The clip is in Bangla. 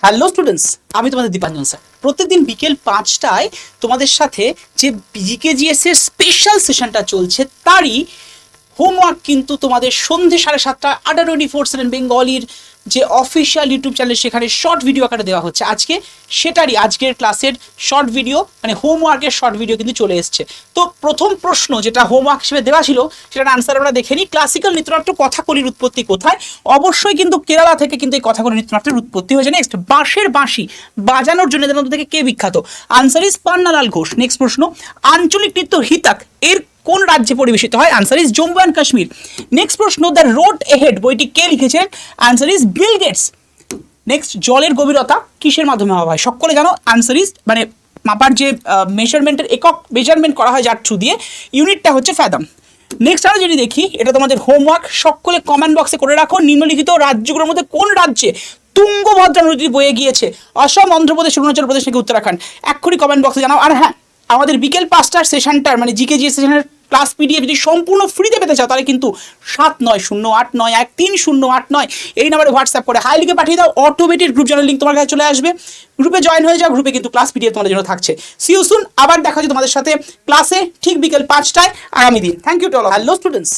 হ্যালো স্টুডেন্টস, আমি তোমাদের দীপাঞ্জন স্যার। প্রত্যেকদিন বিকেল 5টায় তোমাদের সাথে যে জিকেজিএস এর স্পেশাল সেশনটা চলছে তারই হোমওয়ার্ক কিন্তু তোমাদের সন্ধ্যে 7:30 আডা24/7 বেঙ্গলির যে অফিসিয়াল ইউটিউব চ্যানেল সেখানে শর্ট ভিডিও আকারে দেওয়া হচ্ছে আজকে। সেটারই আজকের ক্লাসের শর্ট ভিডিও মানে হোমওয়ার্কের শর্ট ভিডিও কিন্তু চলে এসছে। তো প্রথম প্রশ্ন যেটা হোমওয়ার্ক হিসেবে দেওয়া ছিল সেটার আনসার আমরা দেখে নিই। ক্লাসিক্যাল নৃত্যনাট্য কথাকলির উৎপত্তি কোথায়? অবশ্যই কিন্তু কেরালা থেকে কিন্তু এই কথাকলি নৃত্যনাট্যের উৎপত্তি হয়েছে। নেক্সট, বাঁশের বাঁশি বাজানোর জন্য এদের মধ্যে থেকে কে বিখ্যাত? Answer is Pannalal Ghosh. Next প্রশ্ন, আঞ্চলিক নৃত্য হিতাক এর কোন রাজ্যে পরিবেশিত হয়? Answer is Jammu and Kashmir. Next প্রশ্ন, দ্য রোড এহেড বইটি কে লিখেছেন? Answer is Bill Gates. Next, জলের গভীরতা কিসের মাধ্যমে মাপা হয়? সকলে জানো, আনসার ইজ মানে মাপার যে মেজারমেন্টের একক মেজারমেন্ট করা হয় যার থ্রু দিয়ে, ইউনিটটা হচ্ছে ফ্যাদম। নেক্সট আমরা যদি দেখি, এটা তোমাদের হোমওয়ার্ক, সকলে কমেন্ট বক্সে করে রাখো নিম্নলিখিত রাজ্যগুলোর মধ্যে কোন রাজ্যে তুঙ্গভদ্রা নদী বয়ে গিয়েছে? অসম, অন্ধ্রপ্রদেশ, অরুণাচল প্রদেশ নাকি উত্তরাখণ্ড? এক্ষুনি কমেন্ট বক্সে জানাও। আর হ্যাঁ, আমাদের বিকেল 5টার সেশনটার মানে জিকেজি সেশনের ক্লাস পিডিএফ যদি সম্পূর্ণ ফ্রিতে পেতে চাও তাহলে কিন্তু 7908913089 এই নাম্বারে হোয়াটসঅ্যাপ করে হাই লিখে পাঠিয়ে দাও। অটোমেটেড গ্রুপ চ্যানেল লিঙ্ক তোমার কাছে চলে আসবে, গ্রুপে জয়েন হয়ে যাও। গ্রুপে কিন্তু ক্লাস পিডিএফ তোমাদের জন্য থাকছে। সিউ সুন, আবার দেখা হচ্ছে তোমাদের সাথে ক্লাসে ঠিক বিকেল 5টায় আগামী দিন। Thank you to all. Hello students.